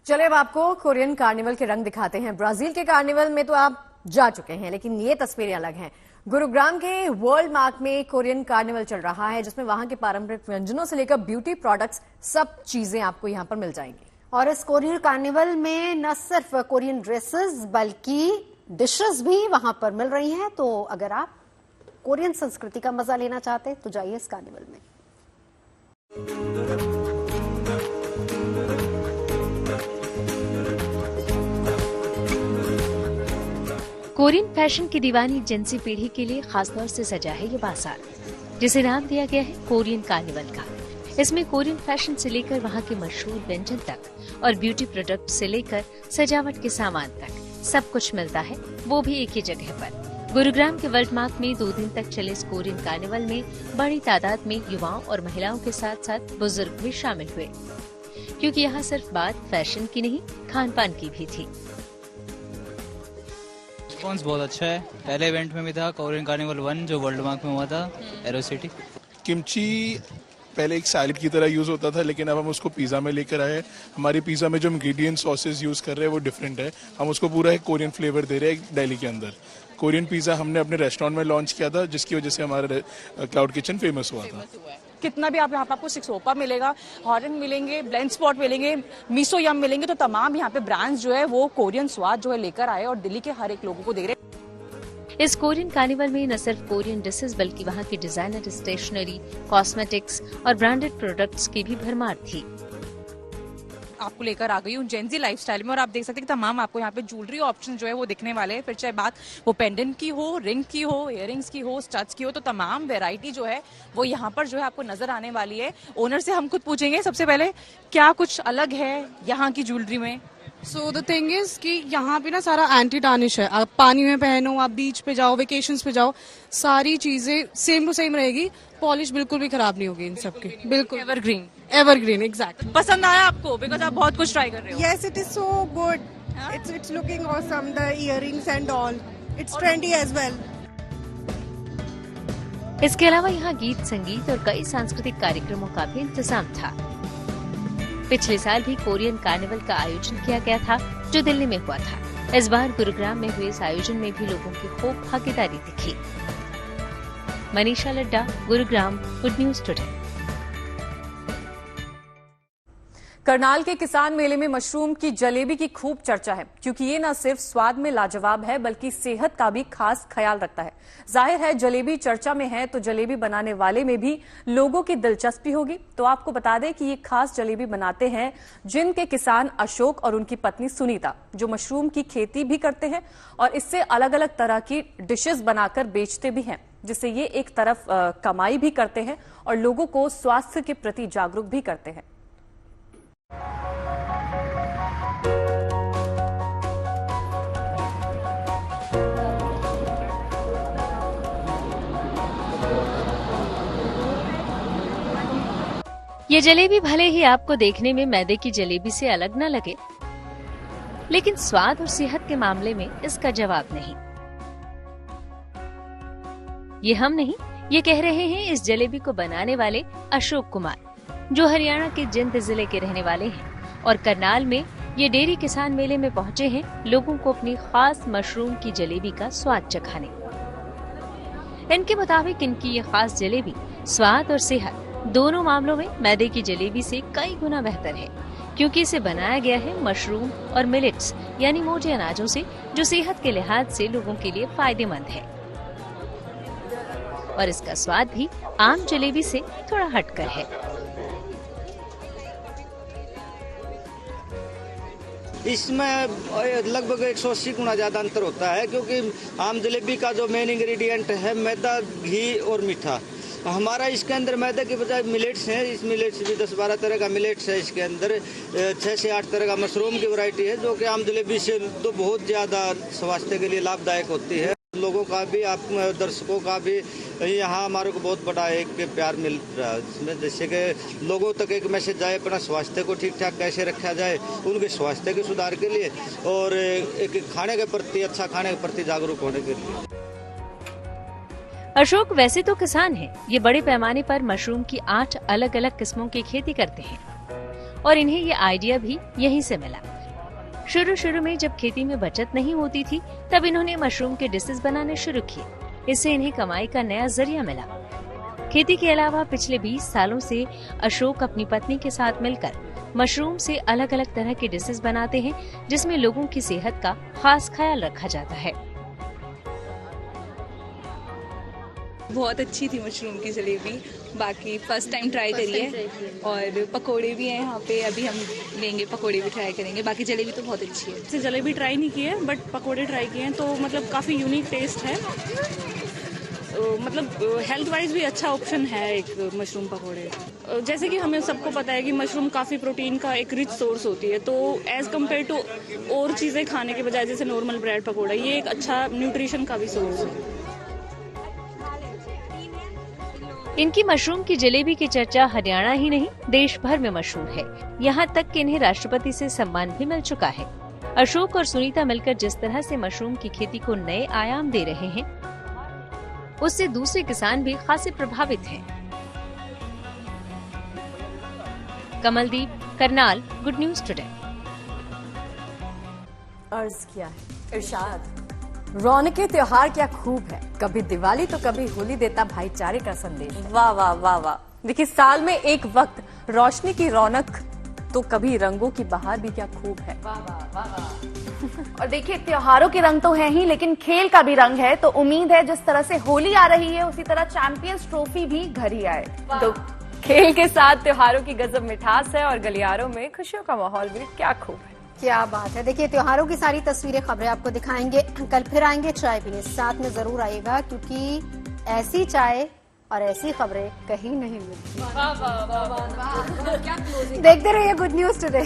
Speaker 1: चलिए अब आपको कोरियन कार्निवल के रंग दिखाते हैं। ब्राजील के कार्निवल में तो आप जा चुके हैं, लेकिन ये तस्वीरें अलग हैं। गुरुग्राम के वर्ल्ड मार्क में कोरियन कार्निवल चल रहा है, जिसमें वहां के पारंपरिक व्यंजनों से लेकर ब्यूटी प्रोडक्ट्स, सब चीजें आपको यहां पर मिल जाएंगी।
Speaker 4: और इस कोरियन कार्निवल में न सिर्फ कोरियन ड्रेसेस बल्कि डिशेस भी वहां पर मिल रही हैं। तो अगर आप कोरियन संस्कृति का मजा लेना चाहते हैं तो जाइए इस कार्निवल में।
Speaker 10: कोरियन फैशन की दीवानी जिनसी पीढ़ी के लिए खासतौर से सजा है ये बाजार, जिसे नाम दिया गया है कोरियन कार्निवल का। इसमें कोरियन फैशन से लेकर वहाँ के मशहूर व्यंजन तक और ब्यूटी प्रोडक्ट से लेकर सजावट के सामान तक सब कुछ मिलता है, वो भी एक ही जगह पर। गुरुग्राम के वर्ल्ड मार्क में 2 दिन तक चले इस कोरियन कार्निवल में बड़ी तादाद में युवाओं और महिलाओं के साथ साथ बुजुर्ग भी शामिल हुए, क्योंकि यहाँ सिर्फ बात फैशन की नहीं, खान पान की भी थी।
Speaker 19: रिस्पॉन्स बहुत अच्छा है। पहले इवेंट में भी था कोरियन कार्निवल 1 जो वर्ल्ड मार्क में हुआ था एरो सिटी।
Speaker 20: किमची पहले एक सैलेड की तरह यूज होता था, लेकिन अब हम उसको पिज्जा में लेकर आए। हमारी पिज्जा में जो इंग्रेडिएंट सॉसेस यूज कर रहे हैं वो डिफरेंट है। हम उसको पूरा एक कोरियन फ्लेवर दे रहे हैं दिल्ली के अंदर। कोरियन पिज्जा हमने अपने रेस्टोरेंट में लॉन्च किया था, जिसकी वजह से हमारा क्लाउड किचन फेमस हुआ था।
Speaker 21: कितना भी आप यहाँ पे आपको सिक्सोपा मिलेगा, हॉर्न मिलेंगे, ब्लेंड स्पॉट मिलेंगे, मिसो यम मिलेंगे, तो तमाम यहाँ पे ब्रांड्स जो है वो कोरियन स्वाद जो है लेकर आए और दिल्ली के हर एक लोगों को दे रहे।
Speaker 10: इस कोरियन कार्निवल में न सिर्फ कोरियन डिशेस बल्कि वहाँ की डिजाइनर स्टेशनरी, कॉस्मेटिक्स और ब्रांडेड प्रोडक्ट्स की भी भरमार थी।
Speaker 21: आपको लेकर आ गई हूँ जेंजी लाइफस्टाइल में, और आप देख सकते हैं कि तमाम आपको यहाँ पे ज्वेलरी ऑप्शन जो है वो दिखने वाले हैं। फिर चाहे बात वो पेंडेंट की हो, रिंग की हो, इयररिंग्स की हो, स्टड्स की हो, तो तमाम वेरायटी जो है वो यहाँ पर जो है आपको नजर आने वाली है। ओनर से हम खुद पूछेंगे सबसे पहले क्या कुछ अलग है यहाँ की ज्वेलरी में।
Speaker 6: सो द थिंग इज कि यहाँ पे ना सारा एंटी टार्निश है। आप पानी में पहनो, आप बीच पे जाओ, वेकेशंस पे जाओ, सारी चीजें सेम टू सेम रहेगी। पॉलिश बिल्कुल भी खराब नहीं होगी इन सबकी, बिल्कुल
Speaker 21: एवरग्रीन।
Speaker 6: Evergreen, exact.
Speaker 21: पसंद आया आपको? बिकॉज आप बहुत कुछ ट्राई कर रहे हो।
Speaker 22: Yes, it is so good. It's looking awesome. The earrings and all. It's trendy as well.
Speaker 10: इसके अलावा यहाँ गीत संगीत और कई सांस्कृतिक कार्यक्रमों का भी इंतजाम था। पिछले साल भी कोरियन कार्निवल का आयोजन किया गया था जो दिल्ली में हुआ था। इस बार गुरुग्राम में हुए इस आयोजन में भी लोगों की खूब भागीदारी दिखी। Manisha Ladda, Gurugram, good news today.
Speaker 5: Karnal के किसान मेले में मशरूम की जलेबी की खूब चर्चा है, क्योंकि ये न सिर्फ स्वाद में लाजवाब है बल्कि सेहत का भी खास ख्याल रखता है। जाहिर है जलेबी चर्चा में है तो जलेबी बनाने वाले में भी लोगों की दिलचस्पी होगी। तो आपको बता दें कि ये खास जलेबी बनाते हैं जिन के किसान अशोक और उनकी पत्नी सुनीता, जो मशरूम की खेती भी करते हैं और इससे अलग अलग तरह की डिशेस बनाकर बेचते भी हैं, जिससे ये एक तरफ कमाई भी करते हैं और लोगों को स्वास्थ्य के प्रति जागरूक भी करते हैं।
Speaker 10: ये जलेबी भले ही आपको देखने में मैदे की जलेबी से अलग न लगे, लेकिन स्वाद और सेहत के मामले में इसका जवाब नहीं। ये हम नहीं, ये कह रहे हैं इस जलेबी को बनाने वाले अशोक कुमार, जो हरियाणा के जिंद जिले के रहने वाले हैं और करनाल में ये डेयरी किसान मेले में पहुंचे हैं लोगों को अपनी खास मशरूम की जलेबी का स्वाद चखाने। इनके मुताबिक इनकी ये खास जलेबी स्वाद और सेहत दोनों मामलों में मैदे की जलेबी से कई गुना बेहतर है, क्योंकि इसे बनाया गया है मशरूम और मिलेट्स यानी मोटे अनाजों से, जो सेहत के लिहाज से लोगों के लिए फायदेमंद है। और इसका स्वाद भी आम जलेबी से थोड़ा हटकर है।
Speaker 23: इसमें लगभग 180 गुना ज्यादा अंतर होता है, क्योंकि आम जलेबी का जो मेन इंग्रेडिएंट है मैदा, घी और मीठा। हमारा इसके अंदर मैदे के बजाय मिलेट्स हैं। इस मिलेट्स भी 10-12 तरह का मिलेट्स है। इसके अंदर 6 से 8 तरह का मशरूम की वैरायटी है, जो कि आम जलेबी से तो बहुत ज़्यादा स्वास्थ्य के लिए लाभदायक होती है। लोगों का भी, आप दर्शकों का भी यहाँ हमारे को बहुत बड़ा एक प्यार मिल रहा है, इसमें जैसे कि लोगों तक एक मैसेज जाए अपना स्वास्थ्य को ठीक ठाक कैसे रखा जाए, उनके स्वास्थ्य के सुधार के लिए और एक खाने के प्रति, अच्छा खाने के प्रति जागरूक होने के लिए।
Speaker 10: अशोक वैसे तो किसान हैं, ये बड़े पैमाने पर मशरूम की 8 अलग अलग किस्मों की खेती करते हैं और इन्हें ये आइडिया भी यहीं से मिला। शुरू में जब खेती में बचत नहीं होती थी, तब इन्होंने मशरूम के डिशेस बनाने शुरू किए। इससे इन्हें कमाई का नया जरिया मिला। खेती के अलावा पिछले 20 सालों से अशोक अपनी पत्नी के साथ मिलकर मशरूम से अलग अलग तरह के डिशेस बनाते हैं, जिसमें लोगों की सेहत का खास ख्याल रखा जाता है।
Speaker 24: बहुत अच्छी थी मशरूम की जलेबी, बाकी फर्स्ट टाइम ट्राई करी है और पकोड़े भी हैं यहाँ पे, अभी हम लेंगे पकोड़े भी ट्राई करेंगे। बाकी जलेबी तो बहुत अच्छी है।
Speaker 21: से जलेबी ट्राई नहीं की है बट पकोड़े ट्राई किए हैं, तो मतलब काफ़ी यूनिक टेस्ट है। मतलब हेल्थ वाइज भी अच्छा ऑप्शन है एक मशरूम पकोड़े। जैसे कि हमें सबको पता है कि मशरूम काफ़ी प्रोटीन का एक रिच सोर्स होती है, तो एज कम्पेयर टू और चीज़ें खाने के बजाय जैसे नॉर्मल ब्रेड पकोड़ा, ये एक अच्छा न्यूट्रिशन का भी सोर्स है।
Speaker 10: इनकी मशरूम की जलेबी की चर्चा हरियाणा ही नहीं देश भर में मशहूर है। यहाँ तक कि इन्हें राष्ट्रपति से सम्मान भी मिल चुका है। अशोक और सुनीता मिलकर जिस तरह से मशरूम की खेती को नए आयाम दे रहे हैं, उससे दूसरे किसान भी खासे प्रभावित हैं। Kamaldeep, Karnal, good news today.
Speaker 1: अर्ज किया है इरशाद, रौनके त्योहार क्या खूब है, कभी दिवाली तो कभी होली देता भाईचारे का संदेश।
Speaker 5: वाह वाह वाह वाह। देखिए, साल में एक वक्त रोशनी की रौनक तो कभी रंगों की बहार भी क्या खूब है।
Speaker 1: वाह वाह वाह वाह।
Speaker 2: और देखिए, त्योहारों के रंग तो हैं ही, लेकिन खेल का भी रंग है। तो उम्मीद है जिस तरह से होली आ रही है उसी तरह चैंपियंस ट्रॉफी भी घर ही आए। तो
Speaker 9: खेल के साथ त्योहारों की गजब मिठास है और गलियारों में खुशियों का माहौल भी क्या खूब है।
Speaker 4: क्या बात है। देखिए त्योहारों की सारी तस्वीरें, खबरें आपको दिखाएंगे। कल फिर आएंगे चाय पीने, साथ में जरूर आइएगा, क्योंकि ऐसी चाय और ऐसी खबरें कहीं नहीं मिलती। देखते रहिए गुड न्यूज टुडे।